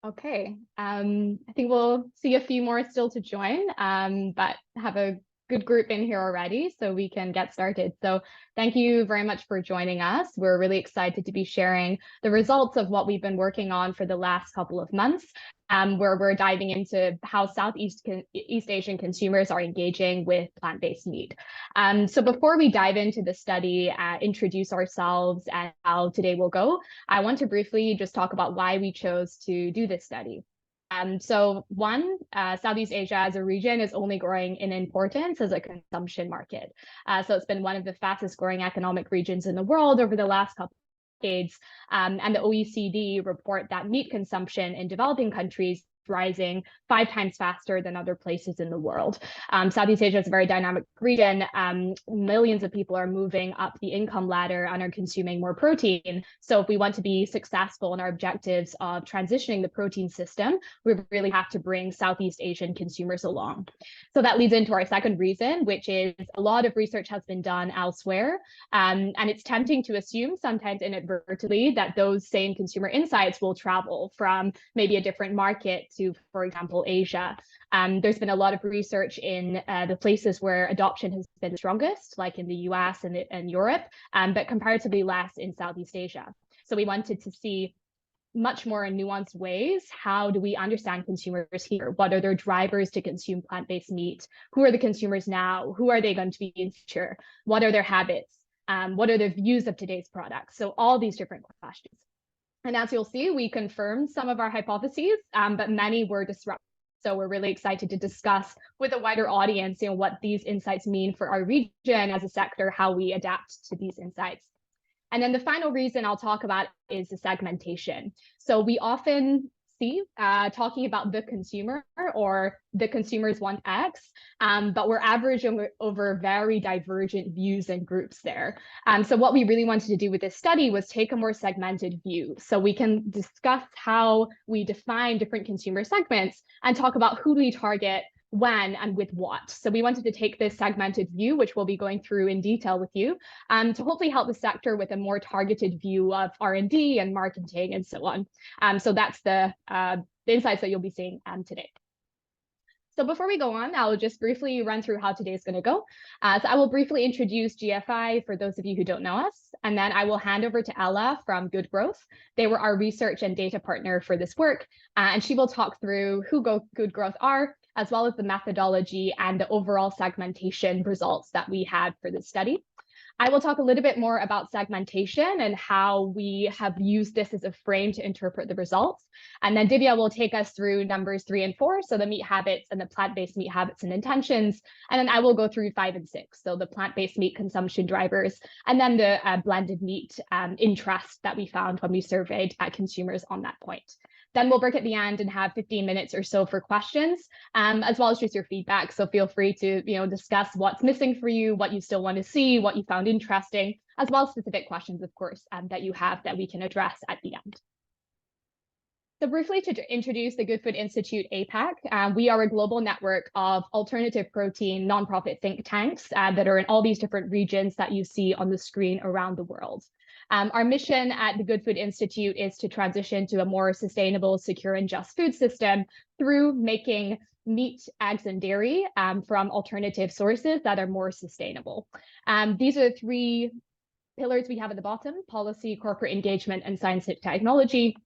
Okay. I think we'll see a few more still to join, but have a good group in here already, so we can get started. So thank you very much for joining us. We're really excited to be sharing the results of what we've been working on for the last couple of months, where we're diving into how East Asian consumers are engaging with plant-based meat. So before we dive into the study, introduce ourselves and how today will go, I want to briefly just talk about why we chose to do this study. So one, Southeast Asia as a region is only growing in importance as a consumption market. So it's been one of the fastest growing economic regions in the world over the last couple of decades. And the OECD report that meat consumption in developing countries rising 5 times faster than other places in the world. Southeast Asia is a very dynamic region. Millions of people are moving up the income ladder and are consuming more protein. So if we want to be successful in our objectives of transitioning the protein system, we really have to bring Southeast Asian consumers along. So that leads into our second reason, which is a lot of research has been done elsewhere. And it's tempting to assume, sometimes inadvertently, that those same consumer insights will travel from maybe a different market to, for example, Asia. There's been a lot of research in the places where adoption has been strongest, like in the US and Europe, but comparatively less in Southeast Asia. So we wanted to see much more in nuanced ways, how do we understand consumers here? What are their drivers to consume plant-based meat? Who are the consumers now? Who are they going to be in the future? What are their habits? What are their views of today's products? So all these different questions. And as you'll see, we confirmed some of our hypotheses, but many were disrupted. So we're really excited to discuss with a wider audience, what these insights mean for our region as a sector, how we adapt to these insights. And then the final reason I'll talk about is the segmentation. So we often see talking about the consumer or the consumers want X, but we're averaging over very divergent views and groups there. So what we really wanted to do with this study was take a more segmented view so we can discuss how we define different consumer segments and talk about who we target, when, and with what. So we wanted to take this segmented view, which we'll be going through in detail with you, to hopefully help the sector with a more targeted view of R&D and marketing and so on. So that's the insights that you'll be seeing today. So before we go on, I'll just briefly run through how today's going to go. So I will briefly introduce GFI for those of you who don't know us, and then I will hand over to Ella from Good Growth. They were our research and data partner for this work, and she will talk through who Good Growth are, as well as the methodology and the overall segmentation results that we had for this study. I will talk a little bit more about segmentation and how we have used this as a frame to interpret the results. And then Divya will take us through numbers 3 and 4, so the meat habits and the plant-based meat habits and intentions. And then I will go through 5 and 6, so the plant-based meat consumption drivers, and then the blended meat interest that we found when we surveyed consumers on that point. Then we'll break at the end and have 15 minutes or so for questions, as well as just your feedback. So feel free to discuss what's missing for you, what you still want to see, what you found interesting, as well as specific questions, of course, that you have that we can address at the end. So briefly to introduce the Good Food Institute APAC, we are a global network of alternative protein nonprofit think tanks that are in all these different regions that you see on the screen around the world. Our mission at the Good Food Institute is to transition to a more sustainable, secure, and just food system through making meat, eggs, and dairy from alternative sources that are more sustainable. These are the 3 pillars we have at the bottom: policy, corporate engagement, and scientific technology.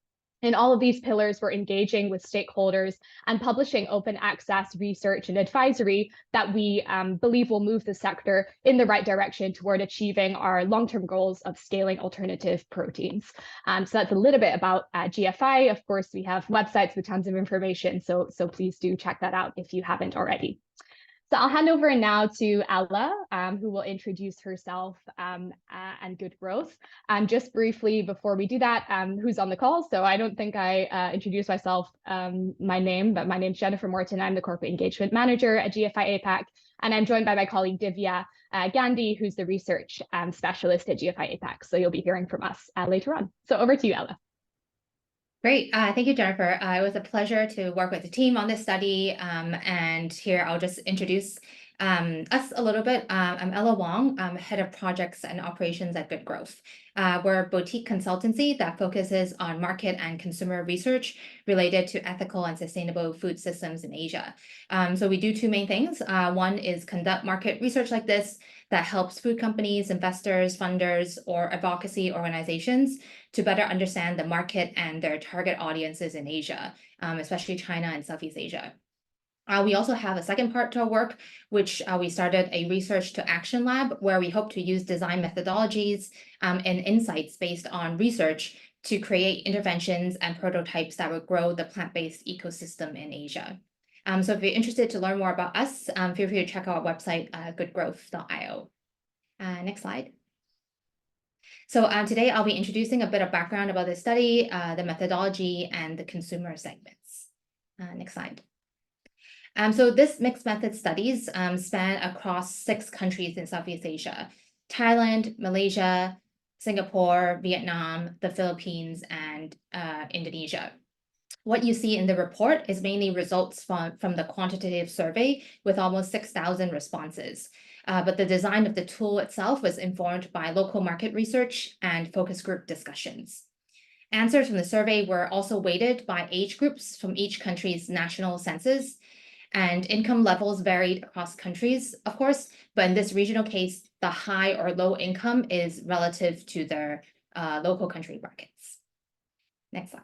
In all of these pillars, we're engaging with stakeholders and publishing open access research and advisory that we believe will move the sector in the right direction toward achieving our long-term goals of scaling alternative proteins. So that's a little bit about GFI. Of course, we have websites with tons of information, so please do check that out if you haven't already. So I'll hand over now to Ella, who will introduce herself and Good Growth. Just briefly before we do that, who's on the call? So I don't think I introduced myself, my name, but my name's Jennifer Morton. I'm the Corporate Engagement Manager at GFI APAC, and I'm joined by my colleague Divya Gandhi, who's the Research Specialist at GFI APAC. So you'll be hearing from us later on. So over to you, Ella. Great. Thank you, Jennifer. It was a pleasure to work with the team on this study. And here I'll just introduce Us a little bit. I'm Ella Wong. I'm head of projects and operations at Good Growth. We're a boutique consultancy that focuses on market and consumer research related to ethical and sustainable food systems in Asia. So we do two main things. One is conduct market research like this that helps food companies, investors, funders, or advocacy organizations to better understand the market and their target audiences in Asia, especially China and Southeast Asia. We also have a second part to our work, which we started a research to action lab where we hope to use design methodologies and insights based on research to create interventions and prototypes that would grow the plant-based ecosystem in Asia. So if you're interested to learn more about us, feel free to check out our website, goodgrowth.io. Next slide. So today I'll be introducing a bit of background about the study, the methodology, and the consumer segments. Next slide. So this mixed method studies span across 6 countries in Southeast Asia: Thailand, Malaysia, Singapore, Vietnam, the Philippines, and Indonesia. What you see in the report is mainly results from the quantitative survey with almost 6,000 responses. But the design of the tool itself was informed by local market research and focus group discussions. Answers from the survey were also weighted by age groups from each country's national census, and income levels varied across countries, of course, but in this regional case, the high or low income is relative to their local country brackets. Next slide.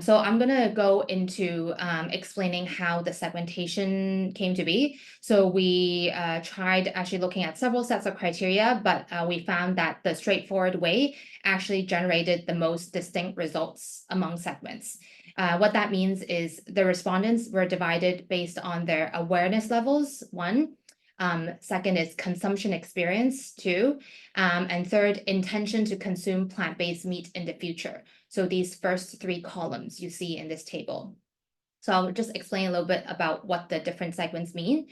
So I'm going to go into explaining how the segmentation came to be. So we tried actually looking at several sets of criteria, but we found that the straightforward way actually generated the most distinct results among segments. What that means is the respondents were divided based on their awareness levels, 1. Second is consumption experience, 2. And third, intention to consume plant-based meat in the future. So these first 3 columns you see in this table. So I'll just explain a little bit about what the different segments mean.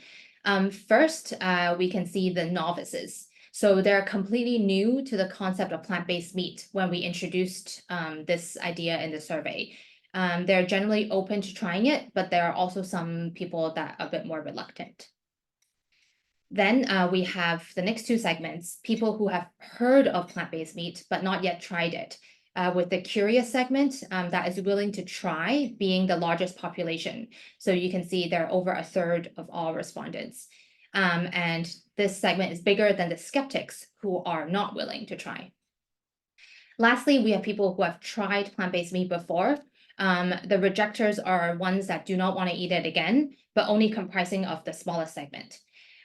First, we can see the novices. So they're completely new to the concept of plant-based meat when we introduced this idea in the survey. They're generally open to trying it, but there are also some people that are a bit more reluctant. Then we have the next 2 segments, people who have heard of plant-based meat, but not yet tried it. With the curious segment that is willing to try being the largest population. So you can see they're over 1/3 of all respondents. And this segment is bigger than the skeptics who are not willing to try. Lastly, we have people who have tried plant-based meat before. The rejectors are ones that do not want to eat it again, but only comprising of the smallest segment.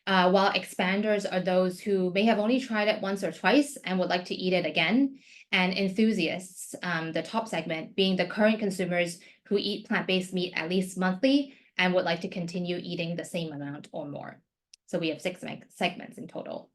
While expanders are those who may have only tried it once or twice and would like to eat it again. And enthusiasts, the top segment, being the current consumers who eat plant-based meat at least monthly and would like to continue eating the same amount or more. So we have 6 segments in total.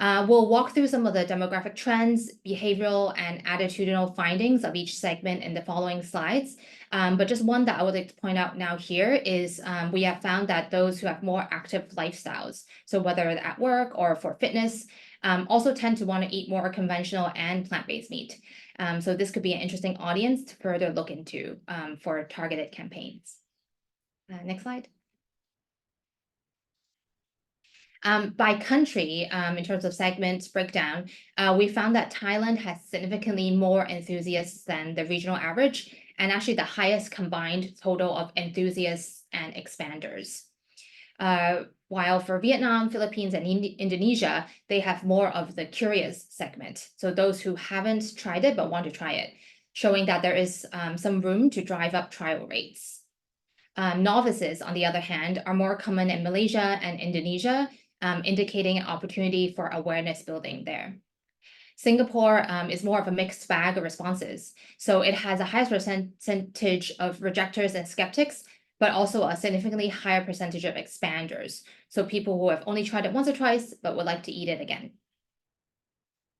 We'll walk through some of the demographic trends, behavioral and attitudinal findings of each segment in the following slides. But just one that I would like to point out now here is we have found that those who have more active lifestyles, so whether at work or for fitness, also tend to want to eat more conventional and plant-based meat. So this could be an interesting audience to further look into for targeted campaigns. Next slide. By country, in terms of segments breakdown, we found that Thailand has significantly more enthusiasts than the regional average, and actually the highest combined total of enthusiasts and expanders. While for Vietnam, Philippines, and Indonesia, they have more of the curious segment. So those who haven't tried it but want to try it, showing that there is some room to drive up trial rates. Novices, on the other hand, are more common in Malaysia and Indonesia, indicating an opportunity for awareness building there. Singapore is more of a mixed bag of responses. So it has a highest percentage of rejectors and skeptics, but also a significantly higher percentage of expanders. So people who have only tried it once or twice, but would like to eat it again.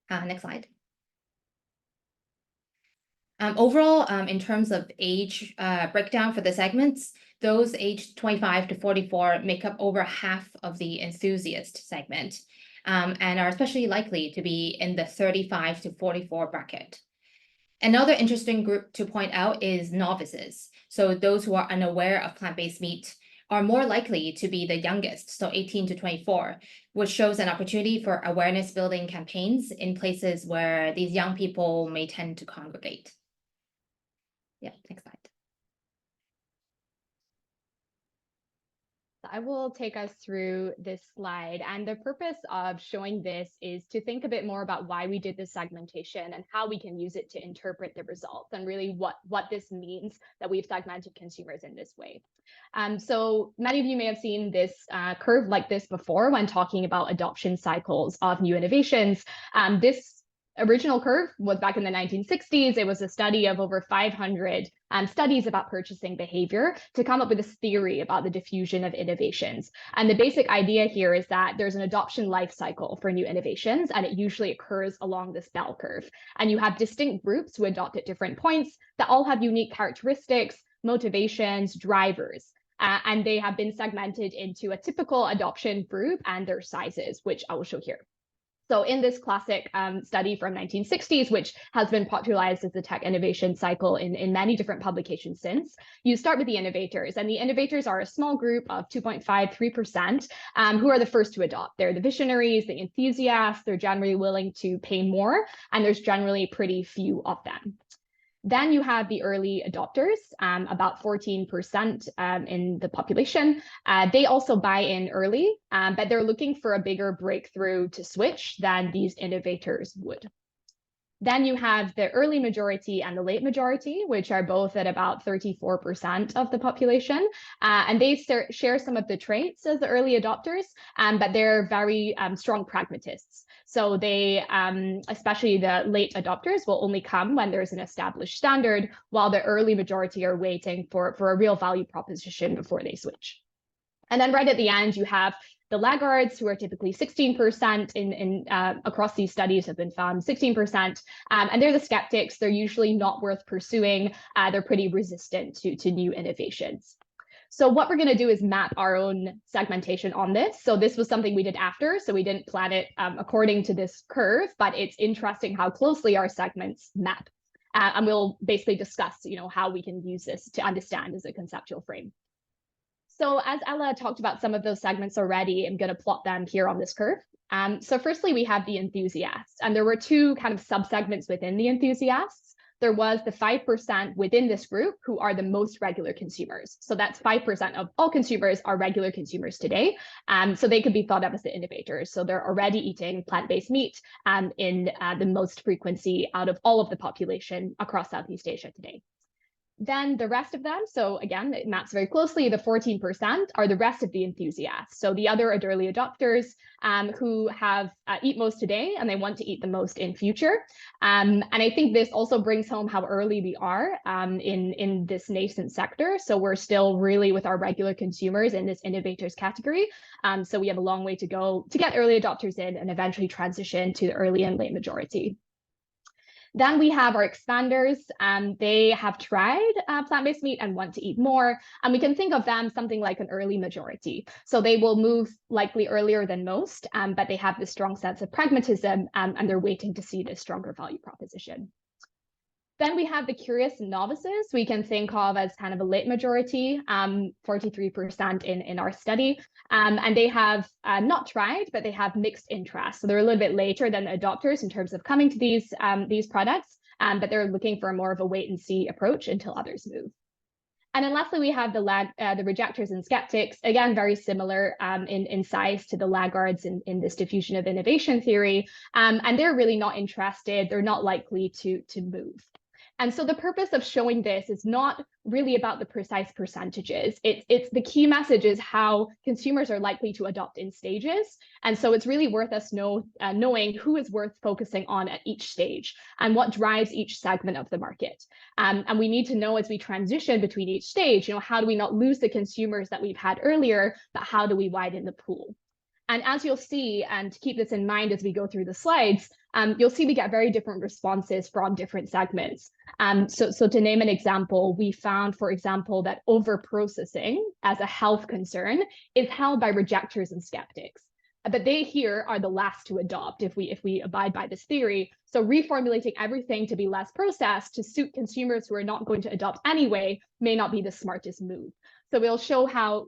Next slide. Overall, in terms of age breakdown for the segments, those aged 25 to 44 make up over half of the enthusiast segment, and are especially likely to be in the 35 to 44 bracket. Another interesting group to point out is novices. So those who are unaware of plant-based meat are more likely to be the youngest, so 18 to 24, which shows an opportunity for awareness building campaigns in places where these young people may tend to congregate. Yeah, next slide. I will take us through this slide, and the purpose of showing this is to think a bit more about why we did this segmentation and how we can use it to interpret the results, and really what this means that we've segmented consumers in this way. So many of you may have seen this curve like this before when talking about adoption cycles of new innovations. This original curve was back in the 1960s. It was a study of over 500 studies about purchasing behavior to come up with this theory about the diffusion of innovations. And the basic idea here is that there's an adoption life cycle for new innovations, and it usually occurs along this bell curve. And you have distinct groups who adopt at different points that all have unique characteristics, motivations, drivers. And they have been segmented into a typical adoption group and their sizes, which I will show here. So in this classic study from 1960s, which has been popularized as the tech innovation cycle in many different publications since, you start with the innovators. And the innovators are a small group of 2.53% who are the first to adopt. They're the visionaries, the enthusiasts. They're generally willing to pay more, and there's generally pretty few of them. Then you have the early adopters, about 14% in the population. They also buy in early, but they're looking for a bigger breakthrough to switch than these innovators would. Then you have the early majority and the late majority, which are both at about 34% of the population. And they share some of the traits as the early adopters, but they're very strong pragmatists. So they, especially the late adopters, will only come when there's an established standard, while the early majority are waiting for a real value proposition before they switch. And then right at the end, you have the laggards, who are typically 16% across these studies have been found 16%, and they're the skeptics. They're usually not worth pursuing. They're pretty resistant to new innovations. So what we're going to do is map our own segmentation on this. So this was something we did after, so we didn't plan it according to this curve, but it's interesting how closely our segments map. And we'll basically discuss, how we can use this to understand as a conceptual frame. So as Ella talked about some of those segments already, I'm going to plot them here on this curve. So firstly, we have the enthusiasts, and there were two kind of subsegments within the enthusiasts. There was the 5% within this group who are the most regular consumers. So that's 5% of all consumers are regular consumers today. So they could be thought of as the innovators. So they're already eating plant-based meat in the most frequency out of all of the population across Southeast Asia today. Then the rest of them, so again, it maps very closely, the 14% are the rest of the enthusiasts. So the other early adopters who have eat most today, and they want to eat the most in future. And I think this also brings home how early we are in this nascent sector. So we're still really with our regular consumers in this innovators category. So we have a long way to go to get early adopters in and eventually transition to the early and late majority. Then we have our expanders. They have tried plant-based meat and want to eat more. And we can think of them something like an early majority. So they will move likely earlier than most, but they have this strong sense of pragmatism, and they're waiting to see this stronger value proposition. Then we have the curious novices we can think of as kind of a late majority, 43% in our study. And they have not tried, but they have mixed interests. So they're a little bit later than the adopters in terms of coming to these products, but they're looking for more of a wait and see approach until others move. And then lastly, we have the rejectors and skeptics, again, very similar in size to the laggards in this diffusion of innovation theory. And they're really not interested. They're not likely to move. And so the purpose of showing this is not really about the precise percentages. It's the key message is how consumers are likely to adopt in stages. And so it's really worth us knowing who is worth focusing on at each stage and what drives each segment of the market. And we need to know as we transition between each stage, how do we not lose the consumers that we've had earlier, but how do we widen the pool? And as you'll see, and to keep this in mind as we go through the slides, you'll see we get very different responses from different segments. So to name an example, we found, for example, that over-processing as a health concern is held by rejectors and skeptics. But they here are the last to adopt if we abide by this theory. So reformulating everything to be less processed to suit consumers who are not going to adopt anyway may not be the smartest move. So we'll show how,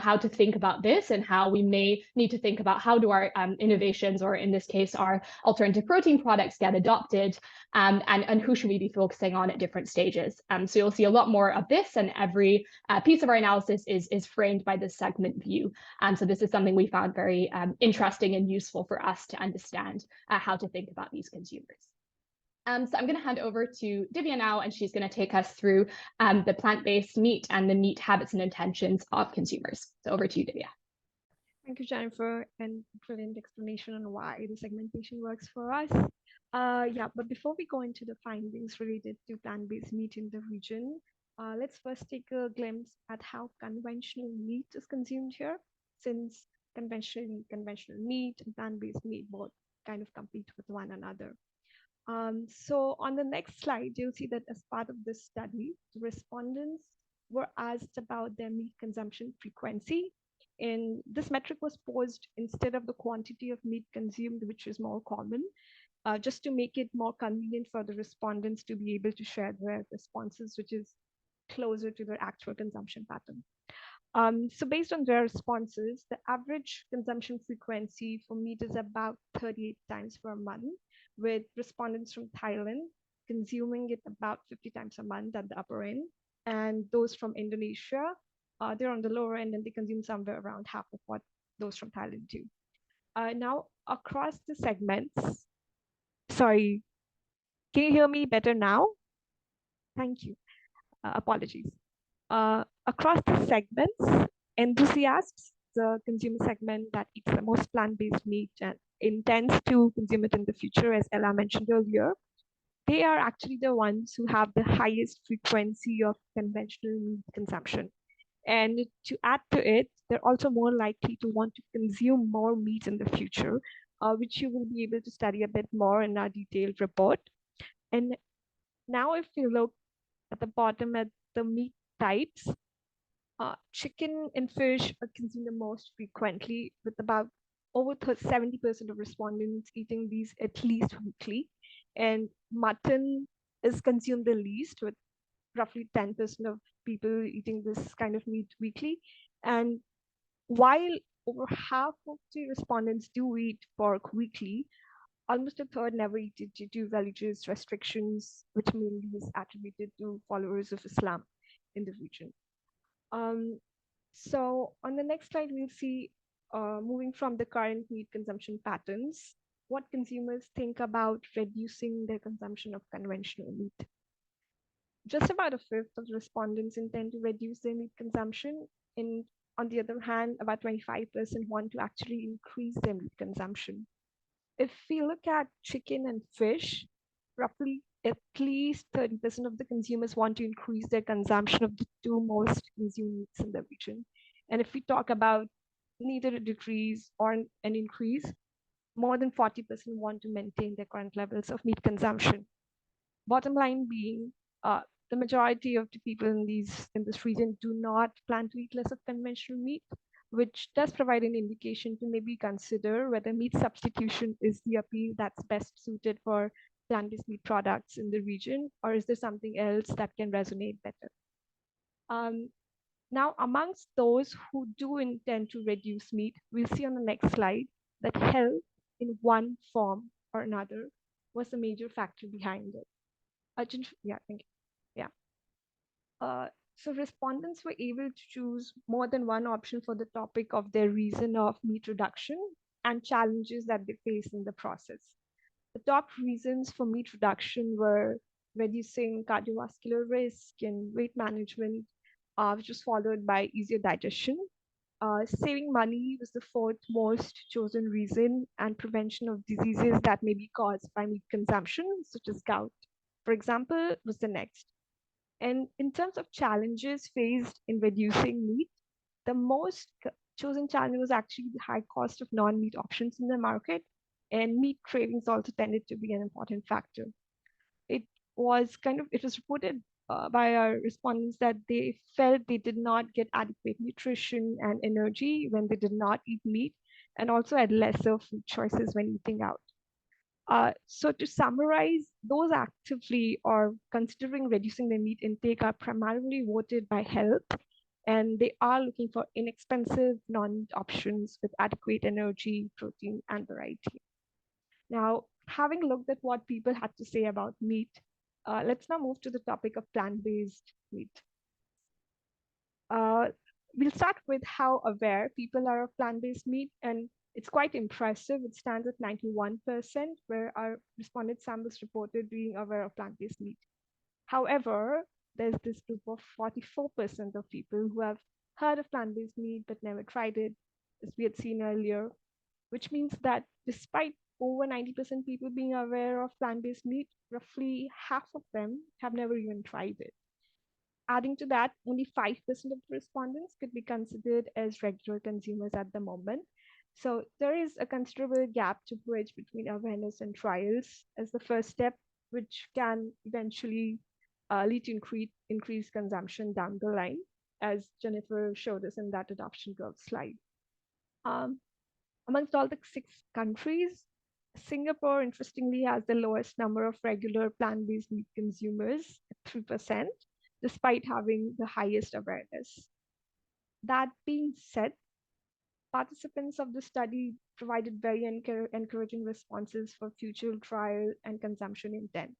how to think about this and how we may need to think about how do our innovations, or in this case, our alternative protein products, get adopted, and who should we be focusing on at different stages. So you'll see a lot more of this, and every piece of our analysis is framed by this segment view. So this is something we found very interesting and useful for us to understand how to think about these consumers. So I'm going to hand over to Divya now, and she's going to take us through the plant-based meat and the meat habits and intentions of consumers. So over to you, Divya. Thank you, Jennifer, and brilliant explanation on why the segmentation works for us. Yeah, but before we go into the findings related to plant-based meat in the region, let's first take a glimpse at how conventional meat is consumed here, since conventional meat and plant-based meat both kind of compete with one another. So on the next slide, you'll see that as part of this study, the respondents were asked about their meat consumption frequency. And this metric was posed instead of the quantity of meat consumed, which is more common, just to make it more convenient for the respondents to be able to share their responses, which is closer to their actual consumption pattern. So based on their responses, the average consumption frequency for meat is about 38 times per month, with respondents from Thailand consuming it about 50 times a month at the upper end. And those from Indonesia, they're on the lower end and they consume somewhere around half of what those from Thailand do. Now, across the segments, sorry, can you hear me better now? Thank you. Apologies. Across the segments, enthusiasts, the consumer segment that eats the most plant-based meat and intends to consume it in the future, as Ella mentioned earlier, they are actually the ones who have the highest frequency of conventional meat consumption. And to add to it, they're also more likely to want to consume more meat in the future, which you will be able to study a bit more in our detailed report. And now if you look at the bottom at the meat types, chicken and fish are consumed the most frequently, with about over 70% of respondents eating these at least weekly. And mutton is consumed the least, with roughly 10% of people eating this kind of meat weekly. And while over half of the respondents do eat pork weekly, almost a third never eat it due to religious restrictions, which mainly is attributed to followers of Islam in the region. So on the next slide, we'll see, moving from the current meat consumption patterns, what consumers think about reducing their consumption of conventional meat. Just about a fifth of the respondents intend to reduce their meat consumption. And on the other hand, about 25% want to actually increase their meat consumption. If we look at chicken and fish, roughly at least 30% of the consumers want to increase their consumption of the two most consumed meats in the region. And if we talk about neither a decrease or an increase, more than 40% want to maintain their current levels of meat consumption. Bottom line being, the majority of the people in this region do not plan to eat less of conventional meat, which does provide an indication to maybe consider whether meat substitution is the appeal that's best suited for plant-based meat products in the region, or is there something else that can resonate better? Now, amongst those who do intend to reduce meat, we'll see on the next slide that health in one form or another was a major factor behind it. Yeah, thank you. Yeah. So respondents were able to choose more than one option for the topic of their reason of meat reduction and challenges that they face in the process. The top reasons for meat reduction were reducing cardiovascular risk and weight management, which was followed by easier digestion. Saving money was the fourth most chosen reason, and prevention of diseases that may be caused by meat consumption, such as gout, for example, was the next. And in terms of challenges faced in reducing meat, the most chosen challenge was actually the high cost of non-meat options in the market, and meat cravings also tended to be an important factor. It was reported by our respondents that they felt they did not get adequate nutrition and energy when they did not eat meat, and also had lesser food choices when eating out. So to summarize, those actively or considering reducing their meat intake are primarily voted by health and they are looking for inexpensive non options with adequate energy, protein, and variety. Now, having looked at what people had to say about meat, let's now move to the topic of plant-based meat. Uh, we'll start with how aware people are of plant-based meat, and it's quite impressive. It stands at 91%, where our respondent samples reported being aware of plant-based meat. However, there's this group of 44% of people who have heard of plant-based meat but never tried it, as we had seen earlier, which means that despite over 90% people being aware of plant-based meat, roughly half of them have never even tried it. Adding to that, only 5% of the respondents could be considered as regular consumers at the moment. So there is a considerable gap to bridge between awareness and trials as the first step, which can eventually lead to increased consumption down the line, as Jennifer showed us in that adoption curve slide. Amongst all the 6 countries, Singapore, interestingly, has the lowest number of regular plant-based meat consumers, 3%, despite having the highest awareness. That being said, participants of the study provided very encouraging responses for future trial and consumption intent.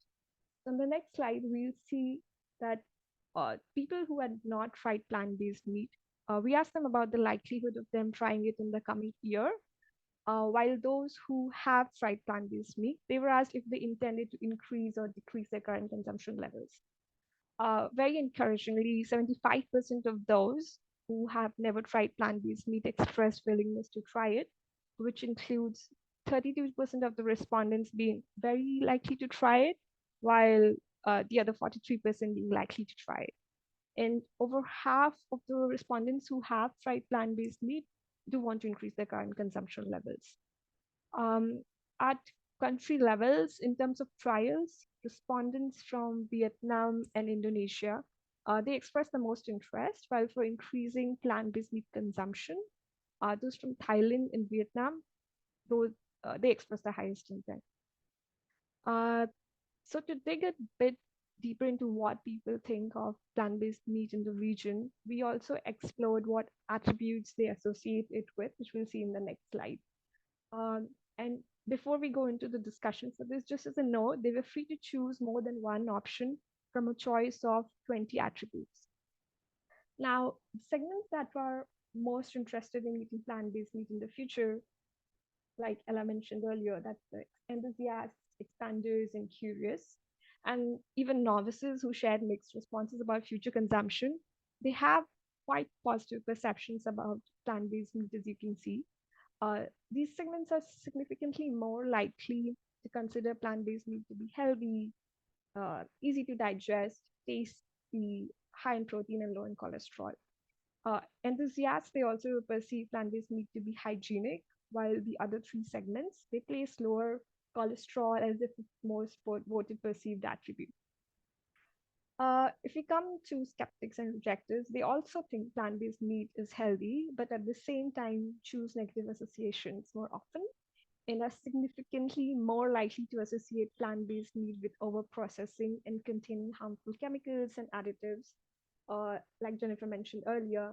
On the next slide, we'll see that people who had not tried plant-based meat, we asked them about the likelihood of them trying it in the coming year. While those who have tried plant-based meat, they were asked if they intended to increase or decrease their current consumption levels. Very encouragingly, 75% of those who have never tried plant-based meat expressed willingness to try it, which includes 32% of the respondents being very likely to try it, while the other 43% being likely to try it. And over half of the respondents who have tried plant-based meat do want to increase their current consumption levels. At country levels, in terms of trials, respondents from Vietnam and Indonesia, they expressed the most interest, while for increasing plant-based meat consumption, those from Thailand and Vietnam, those they expressed the highest intent. So to dig a bit deeper into what people think of plant-based meat in the region, we also explored what attributes they associate it with, which we'll see in the next slide. And before we go into the discussion for this, just as a note, they were free to choose more than one option from a choice of 20 attributes. Now, segments that are most interested in eating plant-based meat in the future, like Ella mentioned earlier, that's the enthusiasts, expanders, and curious, and even novices who shared mixed responses about future consumption. They have quite positive perceptions about plant-based meat, as you can see. These segments are significantly more likely to consider plant-based meat to be healthy, easy to digest, tasty, high in protein, and low in cholesterol. Enthusiasts, they also perceive plant-based meat to be hygienic, while the other 3 segments, they place lower cholesterol as the most voted perceived attribute. If we come to skeptics and rejectors, they also think plant-based meat is healthy, but at the same time choose negative associations more often and are significantly more likely to associate plant-based meat with overprocessing and containing harmful chemicals and additives, like Jennifer mentioned earlier.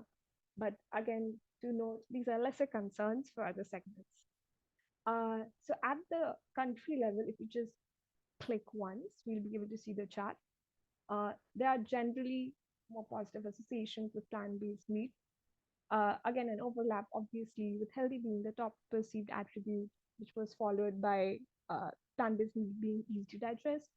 But again, to note, these are lesser concerns for other segments. So at the country level, if you just click once, we'll be able to see the chart. There are generally more positive associations with plant-based meat. Again, an overlap, obviously, with healthy being the top perceived attribute, which was followed by plant-based meat being easy to digest.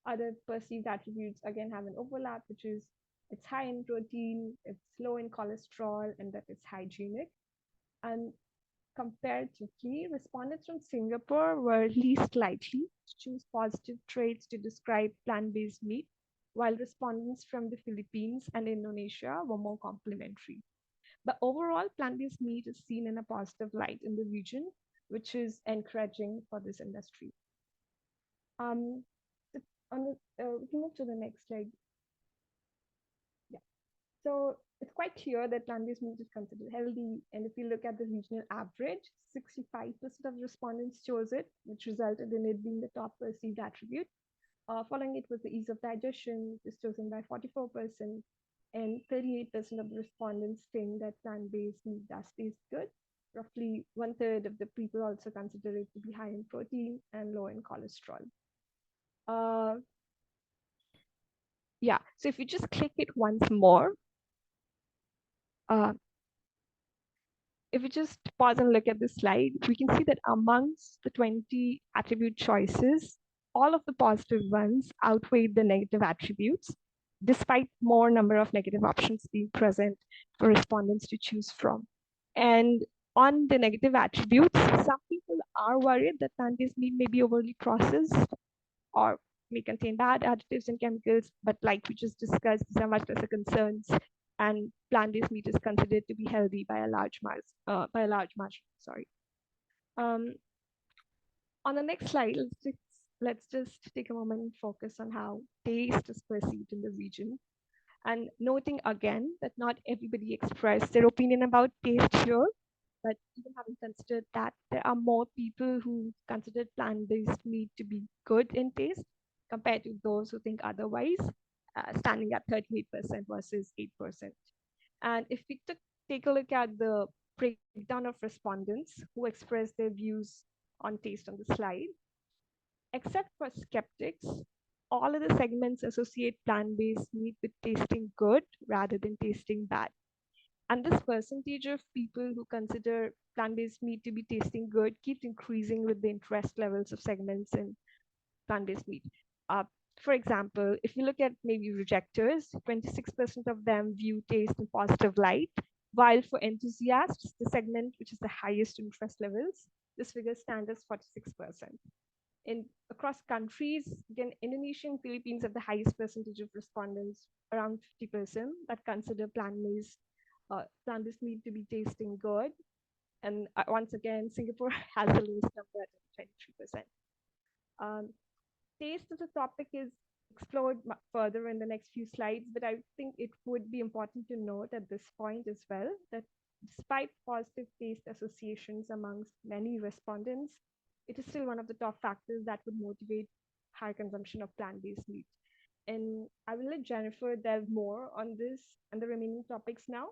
Other perceived attributes, again, have an overlap, which is it's high in protein, it's low in cholesterol, and that it's hygienic. And comparatively, respondents from Singapore were least likely to choose positive traits to describe plant-based meat, while respondents from the Philippines and Indonesia were more complementary. But overall, plant-based meat is seen in a positive light in the region, which is encouraging for this industry. We can move to the next slide. Yeah. So it's quite clear that plant-based meat is considered healthy. And if you look at the regional average, 65% of respondents chose it, which resulted in it being the top perceived attribute. Following it was the ease of digestion, which is chosen by 44%. and 38% of the respondents think that plant-based meat does taste good. Roughly 1/3 of the people also consider it to be high in protein and low in cholesterol. Uh, yeah, so if you just click it once more, if we just pause and look at the slide, we can see that amongst the 20 attribute choices, all of the positive ones outweigh the negative attributes, despite more number of negative options being present for respondents to choose from. And on the negative attributes, some people are worried that plant-based meat may be overly processed or may contain bad additives and chemicals, but like we just discussed, these are much lesser concerns, and plant-based meat is considered to be healthy by a large margin. Sorry. On the next slide, let's just take a moment and focus on how taste is perceived in the region, and noting again that not everybody expressed their opinion about taste here. But even having considered that, there are more people who consider plant-based meat to be good in taste compared to those who think otherwise, standing at 38% versus 8%. And if we take a look at the breakdown of respondents who expressed their views on taste on the slide, except for skeptics, all of the segments associate plant-based meat with tasting good rather than tasting bad. And this percentage of people who consider plant-based meat to be tasting good keeps increasing with the interest levels of segments in plant-based meat. For example, if you look at maybe rejectors, 26% of them view taste in positive light, while for enthusiasts, the segment which is the highest interest levels, this figure stands as 46%. Across countries, again, Indonesia and Philippines have the highest percentage of respondents, around 50%, that consider plant-based meat to be tasting good. And once again, Singapore has the lowest number at 23%. Taste as a topic is explored further in the next few slides, but I think it would be important to note at this point as well that despite positive taste associations amongst many respondents, it is still one of the top factors that would motivate high consumption of plant-based meat. And I will let Jennifer delve more on this and the remaining topics now.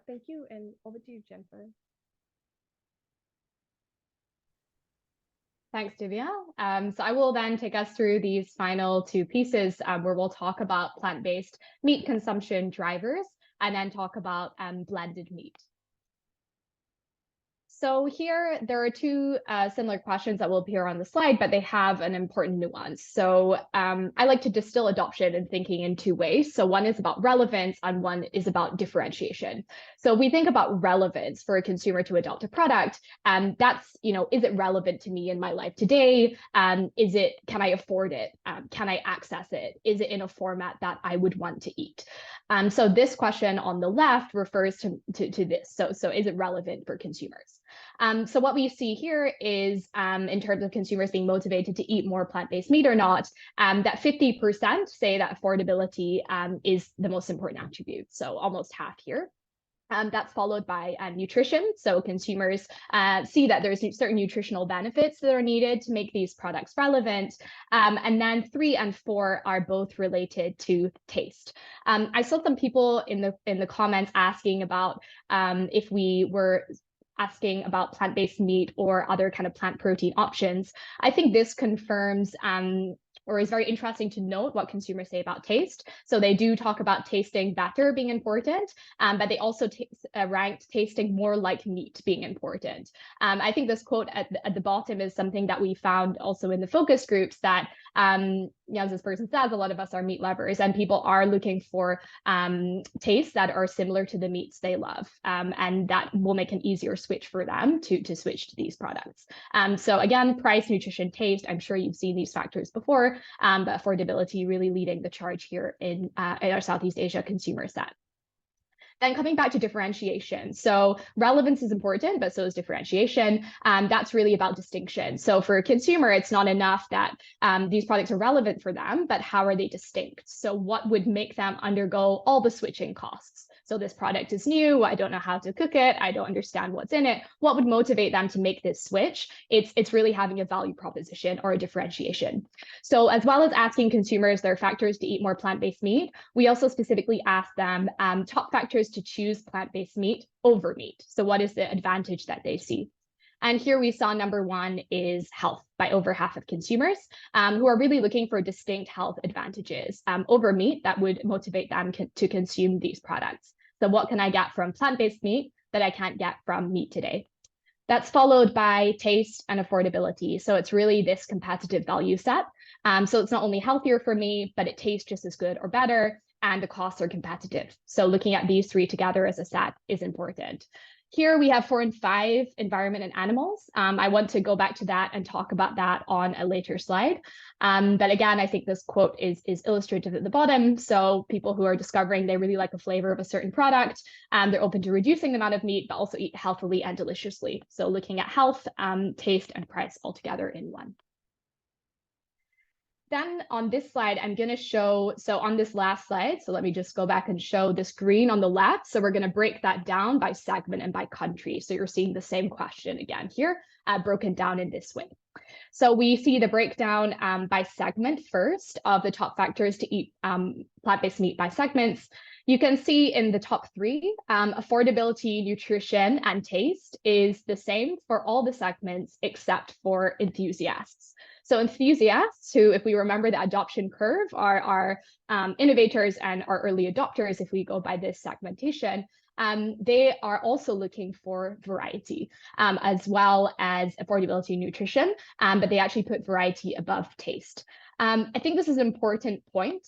Thank you, and over to you, Jennifer. Thanks, Divya. So I will then take us through these final two pieces where we'll talk about plant-based meat consumption drivers and then talk about blended meat. So here, there are two similar questions that will appear on the slide, but they have an important nuance. So I like to distill adoption and thinking in two ways. So one is about relevance and one is about differentiation. So we think about relevance for a consumer to adopt a product, and that's, is it relevant to me in my life today? Can I afford it? Can I access it? Is it in a format that I would want to eat? So this question on the left refers to this. So is it relevant for consumers? So what we see here is in terms of consumers being motivated to eat more plant-based meat or not, that 50% say that affordability is the most important attribute. So almost half here. That's followed by nutrition. So consumers see that there's certain nutritional benefits that are needed to make these products relevant. And then 3 and 4 are both related to taste. I saw some people in the comments asking about if we were asking about plant-based meat or other kind of plant protein options. I think this confirms or is very interesting to note what consumers say about taste. So they do talk about tasting better being important, but they also ranked tasting more like meat being important. I think this quote at the bottom is something that we found also in the focus groups that, as this person says, a lot of us are meat lovers and people are looking for tastes that are similar to the meats they love. And that will make an easier switch for them to switch to these products. So again, price, nutrition, taste, I'm sure you've seen these factors before, but affordability really leading the charge here in our Southeast Asia consumer set. Then coming back to differentiation. So relevance is important, but so is differentiation. That's really about distinction. So for a consumer, it's not enough that these products are relevant for them, but how are they distinct? So what would make them undergo all the switching costs? So this product is new, I don't know how to cook it, I don't understand what's in it. What would motivate them to make this switch? It's really having a value proposition or a differentiation. So as well as asking consumers their factors to eat more plant-based meat, we also specifically asked them top factors to choose plant-based meat over meat. So what is the advantage that they see? And here we saw number one is health by over half of consumers who are really looking for distinct health advantages over meat that would motivate them to consume these products. So what can I get from plant-based meat that I can't get from meat today? That's followed by taste and affordability. So it's really this competitive value set. So it's not only healthier for me, but it tastes just as good or better, and the costs are competitive. So looking at these three together as a set is important. Here we have 4 and 5, environment and animals. I want to go back to that and talk about that on a later slide. But again, I think this quote is illustrative at the bottom. So people who are discovering they really like a flavor of a certain product, they're open to reducing the amount of meat, but also eat healthily and deliciously. So looking at health, taste, and price all together in one. Then on this slide, I'm going to show, so on this last slide, so let me just go back and show this green on the left. So we're going to break that down by segment and by country. So you're seeing the same question again here, broken down in this way. So we see the breakdown by segment first of the top factors to eat plant-based meat by segments. You can see in the top 3, affordability, nutrition, and taste is the same for all the segments except for enthusiasts. So enthusiasts, who, if we remember the adoption curve, are our innovators and our early adopters, if we go by this segmentation, they are also looking for variety as well as affordability and nutrition, but they actually put variety above taste. I think this is an important point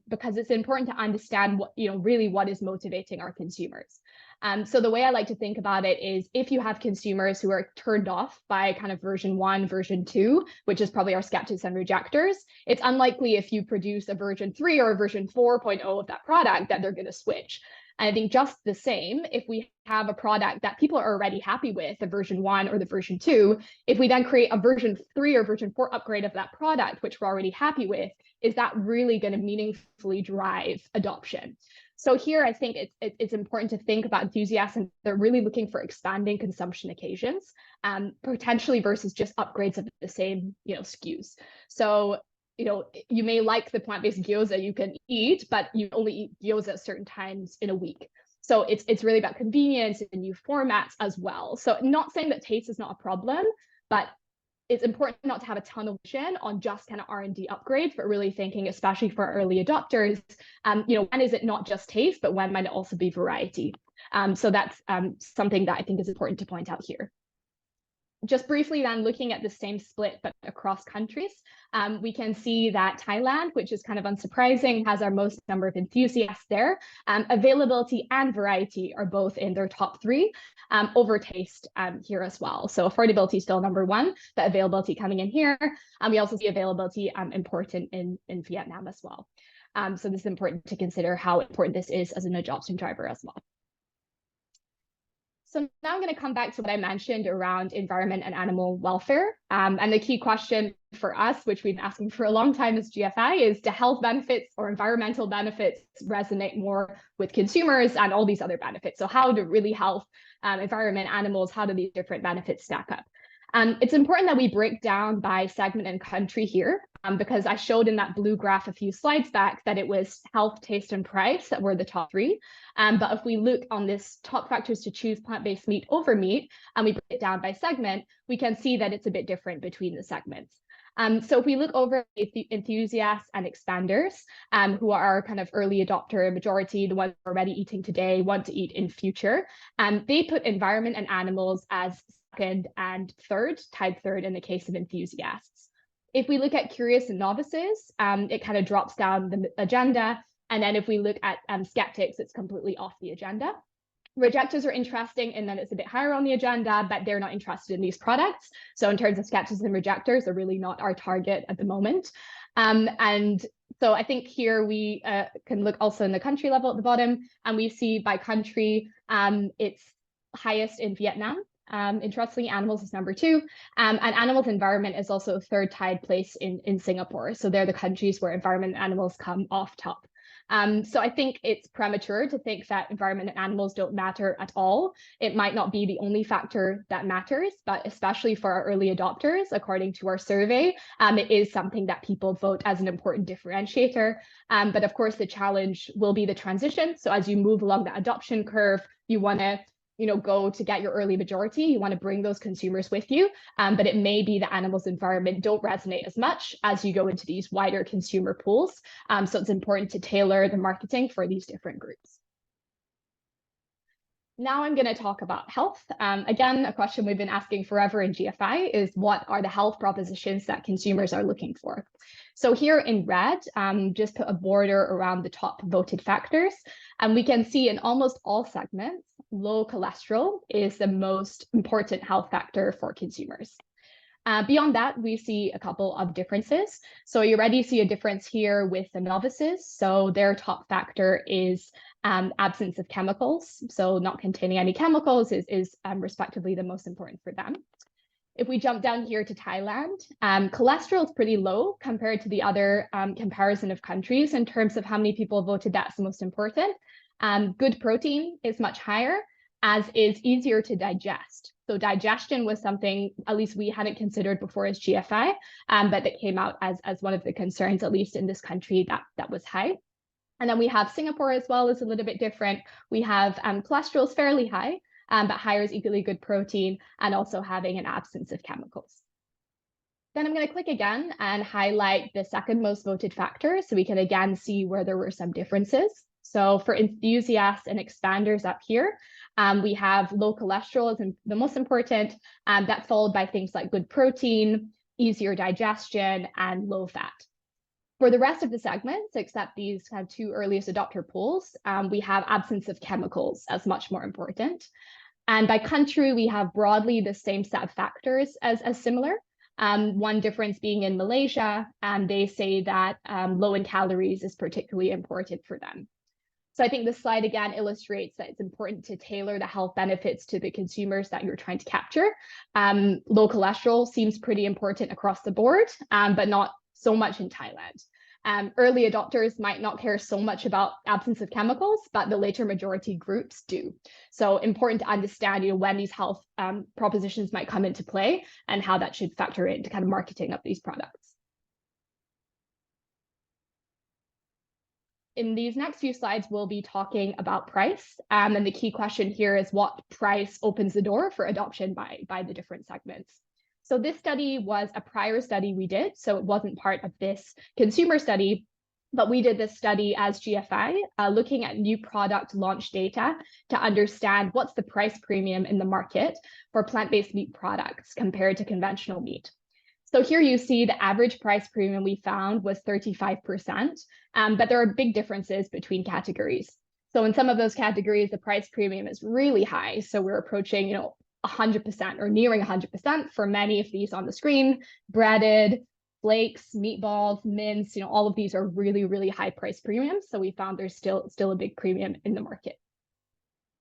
because it's important to understand what, really what is motivating our consumers. So the way I like to think about it is if you have consumers who are turned off by kind of version 1, version 2, which is probably our skeptics and rejectors, it's unlikely if you produce a version 3 or a version 4.0 of that product that they're going to switch. And I think just the same, if we have a product that people are already happy with, the version 1 or the version 2, if we then create a version 3 or version 4 upgrade of that product, which we're already happy with, is that really going to meaningfully drive adoption? So here, I think it's important to think about enthusiasts, and they're really looking for expanding consumption occasions, potentially versus just upgrades of the same, SKUs. So, you may like the plant-based gyoza you can eat, but you only eat gyoza at certain times in a week. So it's really about convenience and new formats as well. So not saying that taste is not a problem, but it's important not to have a tunnel vision on just kind of R&D upgrades, but really thinking, especially for early adopters, when is it not just taste, but when might it also be variety? So that's something that I think is important to point out here. Just briefly then, looking at the same split but across countries, we can see that Thailand, which is kind of unsurprising, has our most number of enthusiasts there. Availability and variety are both in their top 3, over taste here as well. So affordability is still number 1, but availability coming in here. We also see availability important in Vietnam as well. So this is important to consider how important this is as an adoption driver as well. So now I'm going to come back to what I mentioned around environment and animal welfare. And the key question for us, which we've been asking for a long time as GFI, is do health benefits or environmental benefits resonate more with consumers and all these other benefits? So how do really health, environment, animals, how do these different benefits stack up? It's important that we break down by segment and country here, because I showed in that blue graph a few slides back that it was health, taste, and price that were the top 3. But if we look on this top factors to choose plant-based meat over meat, and we break it down by segment, we can see that it's a bit different between the segments. So if we look over enthusiasts and expanders, who are kind of early adopter majority, the ones already eating today, want to eat in future, they put environment and animals as second and third, tied third in the case of enthusiasts. If we look at curious and novices, it kind of drops down the agenda. And then if we look at skeptics, it's completely off the agenda. Rejectors are interesting and then it's a bit higher on the agenda, but they're not interested in these products. So in terms of skeptics and rejectors are really not our target at the moment. And so I think here we can look also in the country level at the bottom, and we see by country, it's highest in Vietnam. Interestingly, animals is number 2, and animals environment is also 3rd tied place in Singapore. So they're the countries where environment and animals come off top. So I think it's premature to think that environment and animals don't matter at all. It might not be the only factor that matters, but especially for our early adopters, according to our survey, it is something that people vote as an important differentiator. But of course, the challenge will be the transition. So as you move along the adoption curve, you want to go to get your early majority, you want to bring those consumers with you, but it may be that animals environment don't resonate as much as you go into these wider consumer pools. So it's important to tailor the marketing for these different groups. Now I'm going to talk about health. Again, a question we've been asking forever in GFI is what are the health propositions that consumers are looking for? So here in red, just put a border around the top voted factors. And we can see in almost all segments, low cholesterol is the most important health factor for consumers. Beyond that, we see a couple of differences. So you already see a difference here with the novices. So their top factor is absence of chemicals. So not containing any chemicals is respectively the most important for them. If we jump down here to Thailand, cholesterol is pretty low compared to the other comparison of countries in terms of how many people voted that's the most important. Good protein is much higher, as is easier to digest. So digestion was something at least we hadn't considered before as GFI, but that came out as one of the concerns, at least in this country, that was high. And then we have Singapore as well is a little bit different. We have cholesterol is fairly high, but higher is equally good protein and also having an absence of chemicals. Then I'm going to click again and highlight the second most voted factor so we can again see where there were some differences. So for enthusiasts and expanders up here, we have low cholesterol as the most important. That's followed by things like good protein, easier digestion, and low fat. For the rest of the segments, except these kind of two earliest adopter pools, we have absence of chemicals as much more important. And by country, we have broadly the same set of factors as similar. One difference being in Malaysia, they say that low in calories is particularly important for them. So I think this slide again illustrates that it's important to tailor the health benefits to the consumers that you're trying to capture. Low cholesterol seems pretty important across the board, but not so much in Thailand. Early adopters might not care so much about absence of chemicals, but the later majority groups do. So important to understand, when these health propositions might come into play and how that should factor into kind of marketing of these products. In these next few slides, we'll be talking about price. And the key question here is what price opens the door for adoption by the different segments. So this study was a prior study we did, so it wasn't part of this consumer study, but we did this study as GFI, looking at new product launch data to understand what's the price premium in the market for plant-based meat products compared to conventional meat. So here you see the average price premium we found was 35%, but there are big differences between categories. So in some of those categories, the price premium is really high. So we're approaching, 100% or nearing 100% for many of these on the screen. Breaded, flakes, meatballs, mince, all of these are really, really high price premiums. So we found there's still a big premium in the market.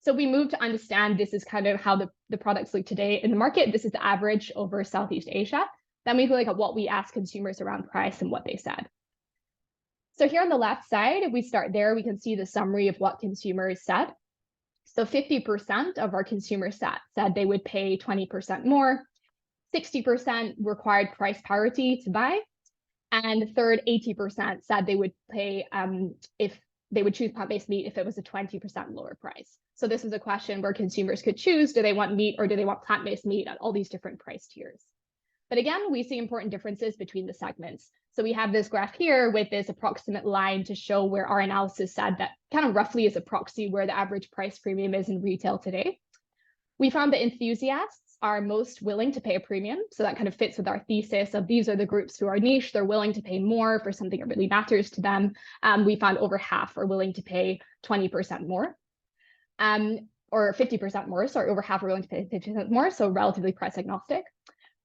So we moved to understand this is kind of how the products look today in the market. This is the average over Southeast Asia. Then we look at what we asked consumers around price and what they said. So here on the left side, if we start there, we can see the summary of what consumers said. So 50% of our consumer set said they would pay 20% more, 60% required price parity to buy, and third, 80% said they would pay if they would choose plant-based meat if it was a 20% lower price. So this is a question where consumers could choose, do they want meat or do they want plant-based meat at all these different price tiers? But again, we see important differences between the segments. So we have this graph here with this approximate line to show where our analysis said that kind of roughly is a proxy where the average price premium is in retail today. We found that enthusiasts are most willing to pay a premium. So that kind of fits with our thesis of these are the groups who are niche. They're willing to pay more for something that really matters to them. We found over half are willing to pay 20% more. Or 50% more, sorry, over half are willing to pay 50% more, so relatively price agnostic.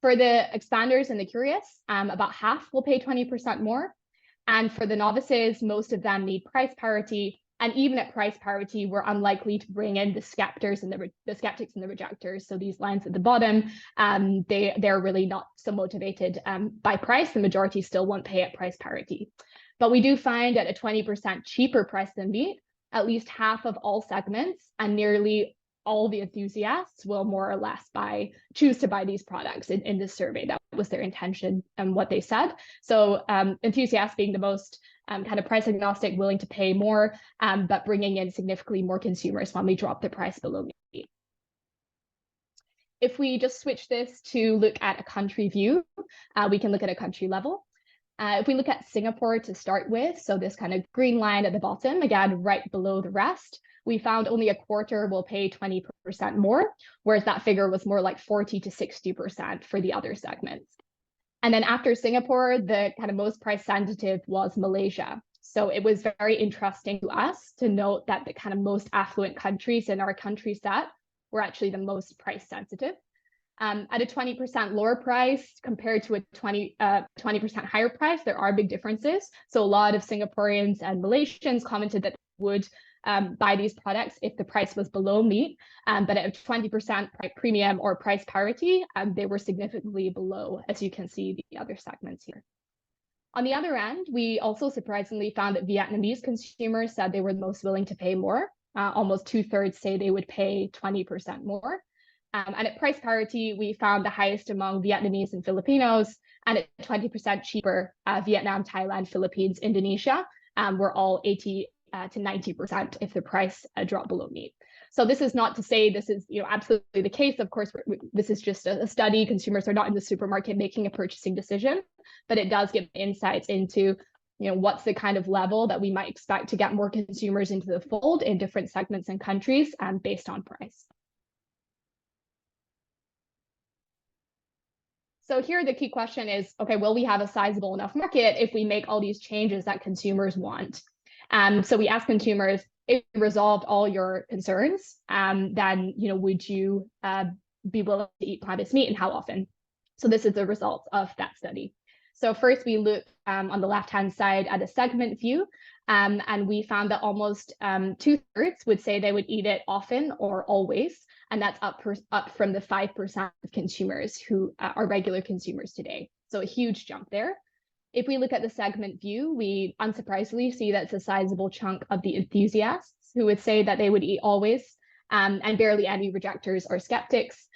For the expanders and the curious, about half will pay 20% more. And for the novices, most of them need price parity. And even at price parity, we're unlikely to bring in the skeptics and the skeptics and the rejectors. So these lines at the bottom, they're really not so motivated by price. The majority still won't pay at price parity. But we do find at a 20% cheaper price than meat, at least half of all segments and nearly all the enthusiasts will more or less choose to buy these products in this survey. That was their intention and what they said. So enthusiasts being the most kind of price agnostic, willing to pay more, but bringing in significantly more consumers when we drop the price below meat. If we just switch this to look at a country view, we can look at a country level. If we look at Singapore to start with, so this kind of green line at the bottom, again, right below the rest, we found only a quarter will pay 20% more, whereas that figure was more like 40 to 60% for the other segments. And then after Singapore, the kind of most price sensitive was Malaysia. So it was very interesting to us to note that the kind of most affluent countries in our country set were actually the most price sensitive. At a 20% lower price compared to a 20% higher price, there are big differences. So a lot of Singaporeans and Malaysians commented that they would buy these products if the price was below meat, but at a 20% premium or price parity, they were significantly below, as you can see the other segments here. On the other end, we also surprisingly found that Vietnamese consumers said they were the most willing to pay more. Almost 2/3 say they would pay 20% more. And at price parity, we found the highest among Vietnamese and Filipinos, and at 20% cheaper, Vietnam, Thailand, Philippines, Indonesia were all 80 to 90% if the price dropped below meat. So this is not to say this is absolutely the case. Of course, this is just a study. Consumers are not in the supermarket making a purchasing decision, but it does give insights into what's the kind of level that we might expect to get more consumers into the fold in different segments and countries based on price. So here the key question is, okay, will we have a sizable enough market if we make all these changes that consumers want? So we asked consumers, if you resolved all your concerns, then would you be willing to eat plant-based meat and how often? So this is the result of that study. So first we look on the left-hand side at a segment view, and we found that almost 2/3 would say they would eat it often or always. And that's up from the 5% of consumers who are regular consumers today. So a huge jump there. If we look at the segment view, we unsurprisingly see that's a sizable chunk of the enthusiasts who would say that they would eat always, and barely any rejectors or skeptics.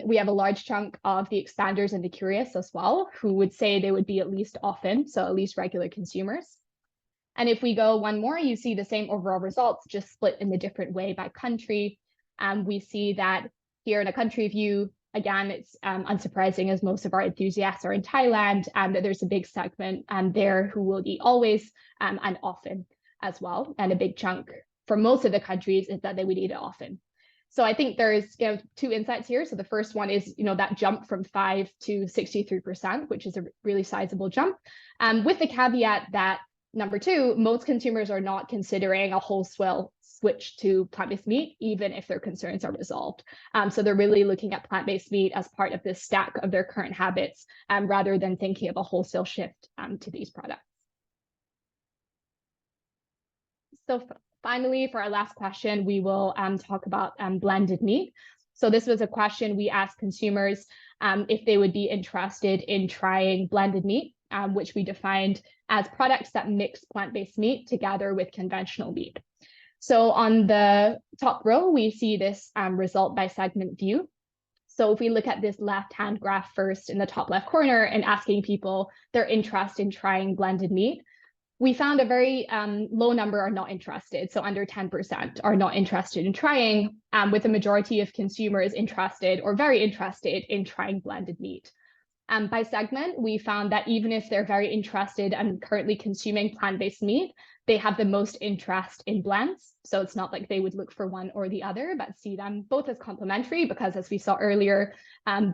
We have a large chunk of the expanders and the curious as well, who would say they would be at least often, so at least regular consumers. And if we go one more, you see the same overall results, just split in a different way by country. We see that here in a country view, again, it's unsurprising as most of our enthusiasts are in Thailand, that there's a big segment there who will eat always and often as well. And a big chunk for most of the countries is that they would eat it often. So I think there's two insights here. So the first one is that jump from 5 to 63%, which is a really sizable jump, with the caveat that number two, most consumers are not considering a wholesale switch to plant-based meat, even if their concerns are resolved. So they're really looking at plant-based meat as part of this stack of their current habits, rather than thinking of a wholesale shift to these products. So finally, for our last question, we will talk about blended meat. So this was a question we asked consumers if they would be interested in trying blended meat, which we defined as products that mix plant-based meat together with conventional meat. So on the top row, we see this result by segment view. So if we look at this left-hand graph first in the top left corner and asking people their interest in trying blended meat, we found a very low number are not interested. So under 10% are not interested in trying, with the majority of consumers interested or very interested in trying blended meat. By segment, we found that even if they're very interested and currently consuming plant-based meat, they have the most interest in blends. So it's not like they would look for one or the other, but see them both as complementary, because as we saw earlier,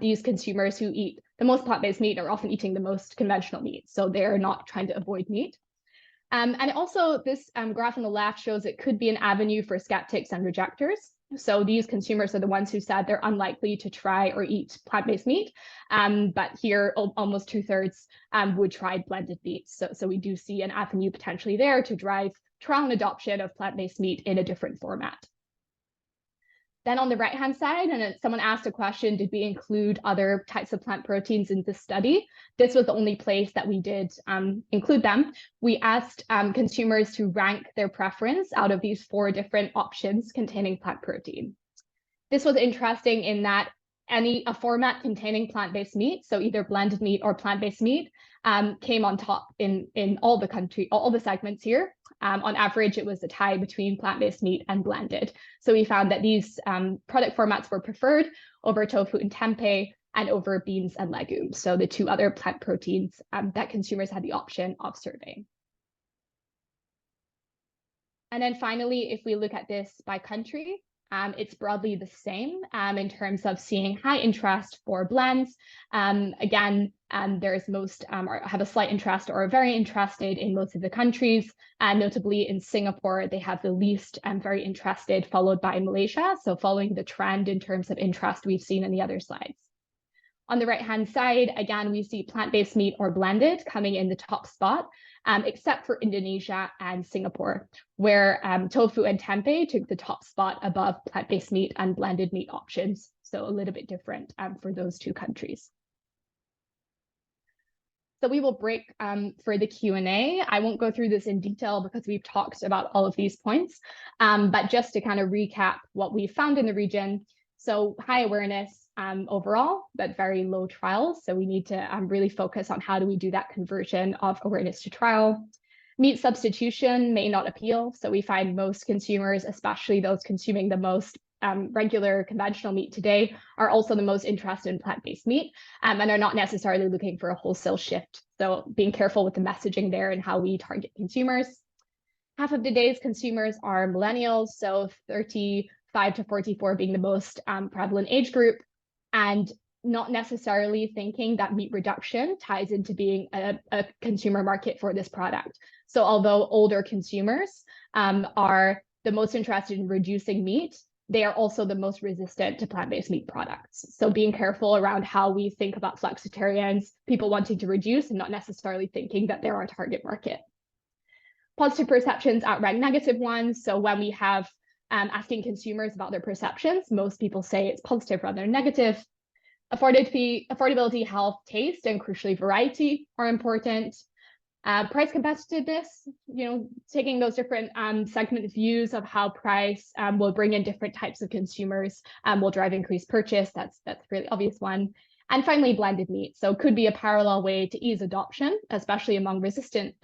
these consumers who eat the most plant-based meat are often eating the most conventional meat. So they're not trying to avoid meat. And also this graph on the left shows it could be an avenue for skeptics and rejectors. So these consumers are the ones who said they're unlikely to try or eat plant-based meat, but here almost 2/3 would try blended meat. So we do see an avenue potentially there to drive trial and adoption of plant-based meat in a different format. Then on the right-hand side, and someone asked a question, did we include other types of plant proteins in the study? This was the only place that we did include them. We asked consumers to rank their preference out of these 4 different options containing plant protein. This was interesting in that a format containing plant-based meat, so either blended meat or plant-based meat, came on top in all the segments here. On average, it was a tie between plant-based meat and blended. So we found that these product formats were preferred over tofu and tempeh and over beans and legumes. So the 2 other plant proteins that consumers had the option of serving. And then finally, if we look at this by country, it's broadly the same in terms of seeing high interest for blends. Again, there's most have a slight interest or are very interested in most of the countries. Notably in Singapore, they have the least very interested, followed by Malaysia. So following the trend in terms of interest we've seen in the other slides. On the right-hand side, again, we see plant-based meat or blended coming in the top spot, except for Indonesia and Singapore, where tofu and tempeh took the top spot above plant-based meat and blended meat options. So a little bit different for those 2 countries. So we will break for the Q&A. I won't go through this in detail because we've talked about all of these points, but just to kind of recap what we found in the region. So high awareness overall, but very low trials. So we need to really focus on how do we do that conversion of awareness to trial. Meat substitution may not appeal. So we find most consumers, especially those consuming the most regular conventional meat today, are also the most interested in plant-based meat and are not necessarily looking for a wholesale shift. So being careful with the messaging there and how we target consumers. Half of today's consumers are millennials, so 35 to 44 being the most prevalent age group, and not necessarily thinking that meat reduction ties into being a consumer market for this product. So although older consumers are the most interested in reducing meat, they are also the most resistant to plant-based meat products. So being careful around how we think about flexitarians, people wanting to reduce and not necessarily thinking that they're our target market. Positive perceptions outrank negative ones. So when we have asking consumers about their perceptions, most people say it's positive rather than negative. Affordability, health, taste, and crucially variety are important. Price competitiveness, taking those different segment views of how price will bring in different types of consumers, will drive increased purchase. That's a really obvious one. And finally, blended meat. So could be a parallel way to ease adoption, especially among resistant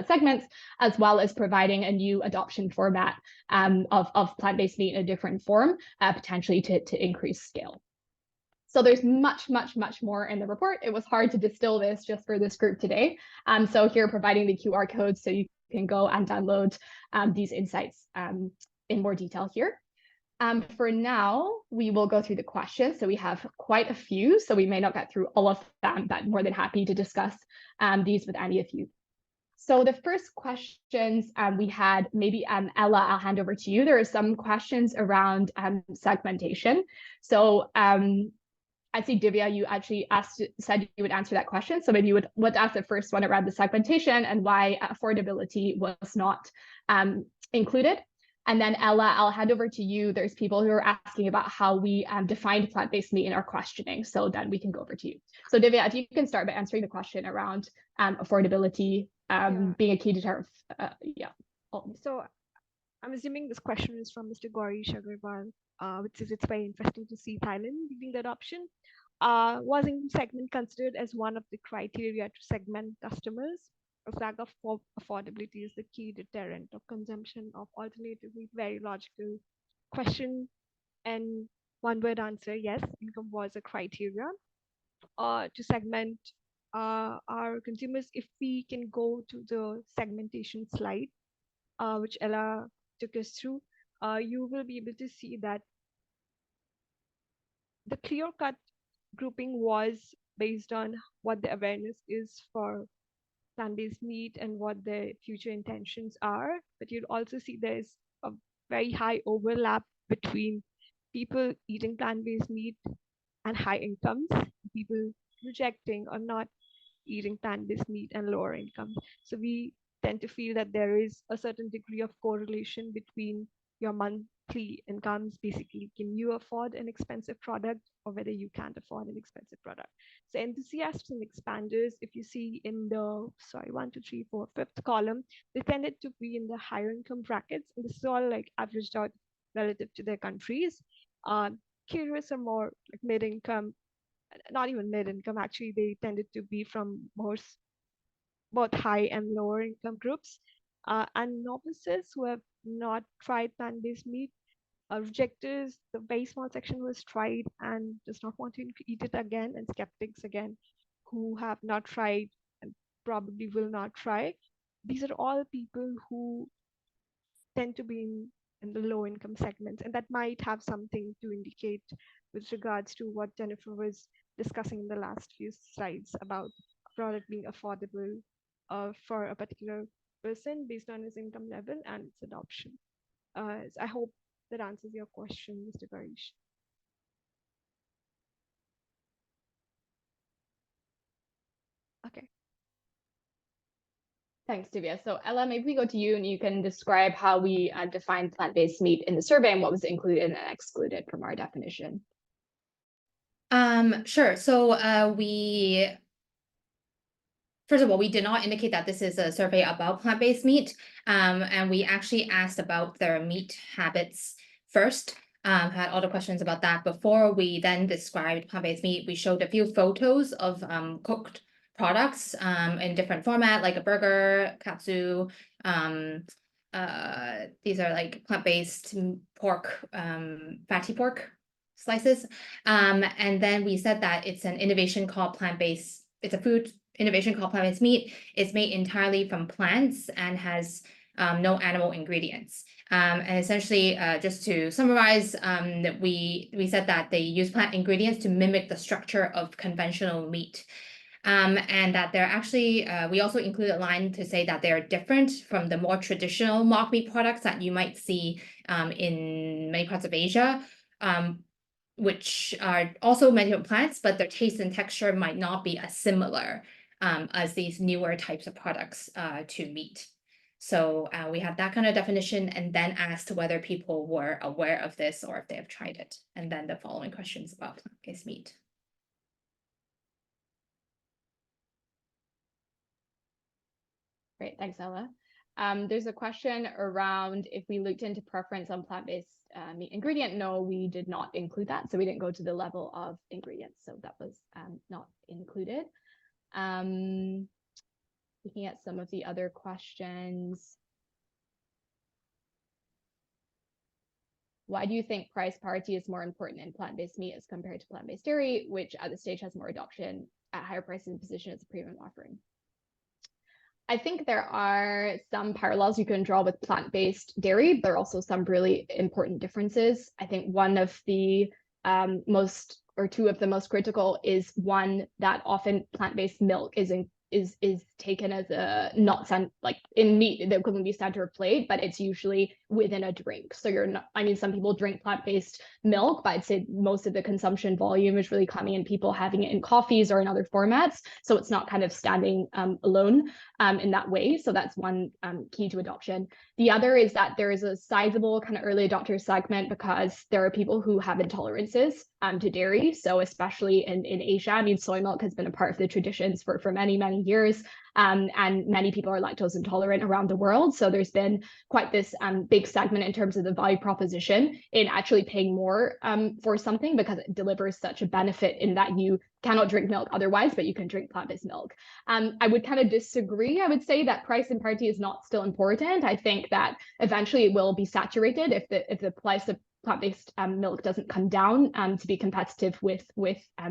segments, as well as providing a new adoption format of plant-based meat in a different form, potentially to increase scale. So there's much, much, much more in the report. It was hard to distill this just for this group today. So here providing the QR code so you can go and download these insights in more detail here. For now, we will go through the questions. So we have quite a few, so we may not get through all of them, but more than happy to discuss these with any of you. So the first questions we had, maybe Ella, I'll hand over to you. There are some questions around segmentation. So I see Divya, you actually said you would answer that question. So maybe you would ask the first one around the segmentation and why affordability was not included. And then Ella, I'll hand over to you. There's people who are asking about how we defined plant-based meat in our questioning. So then we can go over to you. So Divya, if you can start by answering the question around affordability being a key deterrent. So I'm assuming this question is from Mr. Gauri Agarwal, which says it's very interesting to see Thailand leading the adoption. Was in segment considered as one of the criteria to segment customers? A lack of affordability is the key deterrent of consumption of alternative meat. Very logical question. And one word answer, yes, income was a criteria to segment our consumers. If we can go to the segmentation slide, which Ella took us through, you will be able to see that the clear-cut grouping was based on what the awareness is for plant-based meat and what the future intentions are. But you'll also see there's a very high overlap between people eating plant-based meat and high incomes, people rejecting or not eating plant-based meat and lower incomes. So we tend to feel that there is a certain degree of correlation between your monthly incomes basically can you afford an expensive product or whether you can't afford an expensive product. So enthusiasts and expanders, if you see in the, sorry, 1, 2, 3, 4, fifth column, they tended to be in the higher income brackets. And this is all like averaged out relative to their countries. Curious or more like mid-income, not even mid-income, actually, they tended to be from both high and lower income groups. And novices who have not tried plant-based meat, rejecters, the very small section was tried and does not want to eat it again, and skeptics again who have not tried and probably will not try. These are all people who tend to be in the low income segments, and that might have something to indicate with regards to what Jennifer was discussing in the last few slides about a product being affordable for a particular person based on his income level and its adoption. So I hope that answers your question, Mr. Garish. Okay. Thanks, Divya. So Ella, maybe we go to you and you can describe how we defined plant-based meat in the survey and what was included and excluded from our definition. Sure. So first of all, we did not indicate that this is a survey about plant-based meat. And we actually asked about their meat habits first. Had all the questions about that before we then described plant-based meat. We showed a few photos of cooked products in different format, like a burger, katsu. These are like plant-based pork, fatty pork slices. And then we said that it's an innovation called plant-based. It's a food innovation called plant-based meat. It's made entirely from plants and has no animal ingredients. And essentially, just to summarize, that we said that they use plant ingredients to mimic the structure of conventional meat. And that they're actually, we also included a line to say that they're different from the more traditional mock meat products that you might see in many parts of Asia. Which are also made from plants, but their taste and texture might not be as similar as these newer types of products to meat. So we have that kind of definition and then asked whether people were aware of this or if they have tried it. And then the following questions about plant-based meat. Great, thanks, Ella. There's a question around if we looked into preference on plant-based meat ingredient. No, we did not include that. So we didn't go to the level of ingredients. So that was not included. Looking at some of the other questions. Why do you think price parity is more important in plant-based meat as compared to plant-based dairy, which at this stage has more adoption at higher prices and position as a premium offering? I think there are some parallels you can draw with plant-based dairy. There are also some really important differences. I think one of the two of the most critical is one that often plant-based milk is taken as a not like in meat, the equivalent be center of plate, but it's usually within a drink. So you're not, I mean, some people drink plant-based milk, but I'd say most of the consumption volume is really coming in people having it in coffees or in other formats. So it's not kind of standing alone in that way. So that's one key to adoption. The other is that there is a sizable kind of early adopter segment because there are people who have intolerances to dairy. So especially in Asia, I mean, soy milk has been a part of the traditions for many, many years. And many people are lactose intolerant around the world. So there's been quite this big segment in terms of the value proposition in actually paying more for something because it delivers such a benefit in that you cannot drink milk otherwise, but you can drink plant-based milk. I would kind of disagree. I would say that price and parity is not still important. I think that eventually it will be saturated if the price of plant-based milk doesn't come down to be competitive with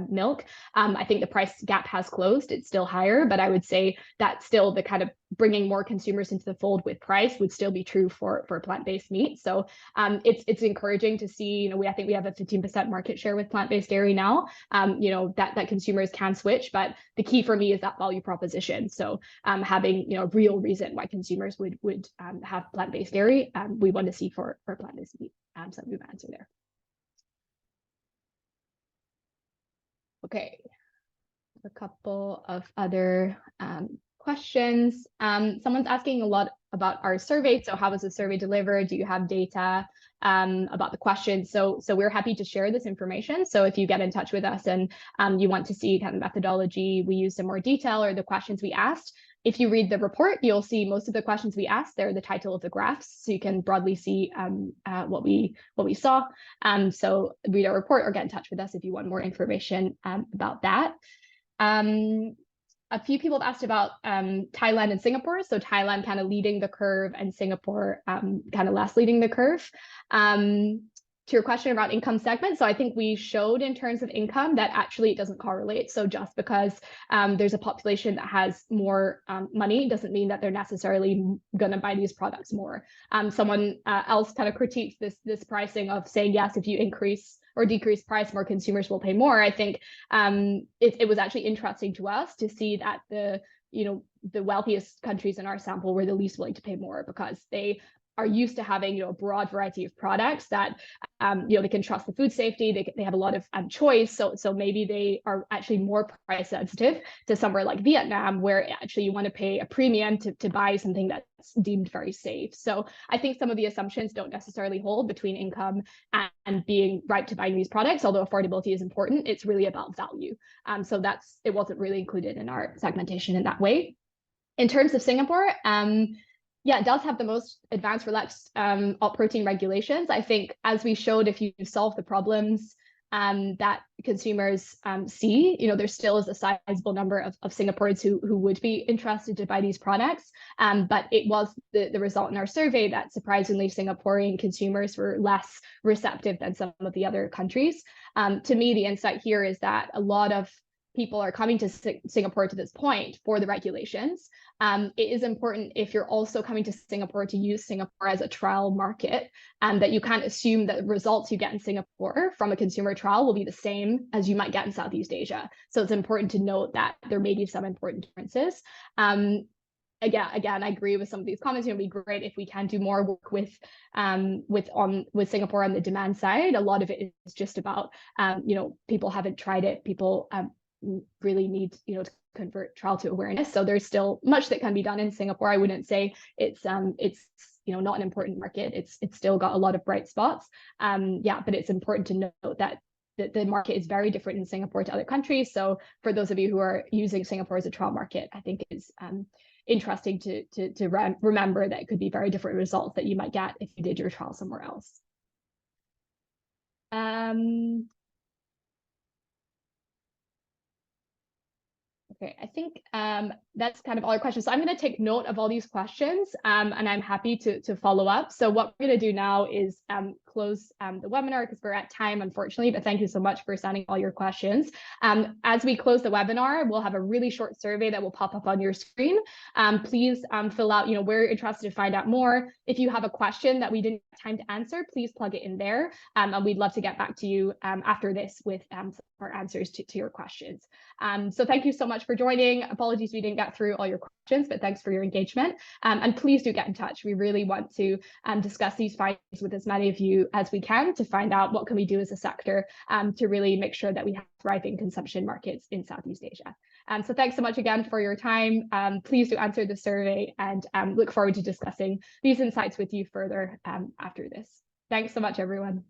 milk. I think the price gap has closed. It's still higher, but I would say that still the kind of bringing more consumers into the fold with price would still be true for plant-based meat. So it's encouraging to see, I think we have a 15% market share with plant-based dairy now, that consumers can switch, but the key for me is that value proposition. So having, a real reason why consumers would have plant-based dairy, we want to see for plant-based meat. So we've answered there. Okay, a couple of other questions. Someone's asking a lot about our survey. So how was the survey delivered? Do you have data about the questions? So we're happy to share this information. So if you get in touch with us and you want to see kind of methodology we used in more detail or the questions we asked, if you read the report, you'll see most of the questions we asked. They're the title of the graphs, so you can broadly see what we saw. So read our report or get in touch with us if you want more information about that. A few people have asked about Thailand and Singapore. So Thailand kind of leading the curve and Singapore kind of last leading the curve. To your question about income segment, so I think we showed in terms of income that actually it doesn't correlate. So just because there's a population that has more money doesn't mean that they're necessarily going to buy these products more. Someone else kind of critiques this pricing of saying, yes, if you increase or decrease price, more consumers will pay more. I think it was actually interesting to us to see that the wealthiest countries in our sample were the least willing to pay more, because they are used to having a broad variety of products that they can trust the food safety. They have a lot of choice. So maybe they are actually more price sensitive to somewhere like Vietnam, where actually you want to pay a premium to buy something that's deemed very safe. So I think some of the assumptions don't necessarily hold between income and being right to buying these products. Although affordability is important, it's really about value. So it wasn't really included in our segmentation in that way. In terms of Singapore, yeah, it does have the most advanced relaxed alt protein regulations. I think, as we showed, if you solve the problems that consumers see, there still is a sizable number of Singaporeans who would be interested to buy these products. But it was the result in our survey that surprisingly Singaporean consumers were less receptive than some of the other countries. To me, the insight here is that a lot of people are coming to Singapore to this point for the regulations. It is important, if you're also coming to Singapore, to use Singapore as a trial market, that you can't assume that the results you get in Singapore from a consumer trial will be the same as you might get in Southeast Asia. So it's important to note that there may be some important differences. Again, I agree with some of these comments. It would be great if we can do more work with Singapore on the demand side. A lot of it is just about people haven't tried it. People really need to convert trial to awareness. So there's still much that can be done in Singapore. I wouldn't say it's not an important market. It's still got a lot of bright spots. But it's important to note that the market is very different in Singapore to other countries. So for those of you who are using Singapore as a trial market, I think it's interesting to remember that it could be very different results that you might get if you did your trial somewhere else. Okay, I think that's kind of all our questions. So I'm going to take note of all these questions and I'm happy to follow up. So what we're going to do now is close the webinar because we're at time, unfortunately, but thank you so much for sending all your questions. As we close the webinar, we'll have a really short survey that will pop up on your screen. Please fill out, we're interested to find out more. If you have a question that we didn't have time to answer, please plug it in there. And we'd love to get back to you after this with our answers to your questions. So thank you so much for joining. Apologies we didn't get through all your questions, but thanks for your engagement. And please do get in touch. We really want to discuss these findings with as many of you as we can to find out what can we do as a sector to really make sure that we have thriving consumption markets in Southeast Asia. So thanks so much again for your time. Please do answer the survey and look forward to discussing these insights with you further after this. Thanks so much, everyone.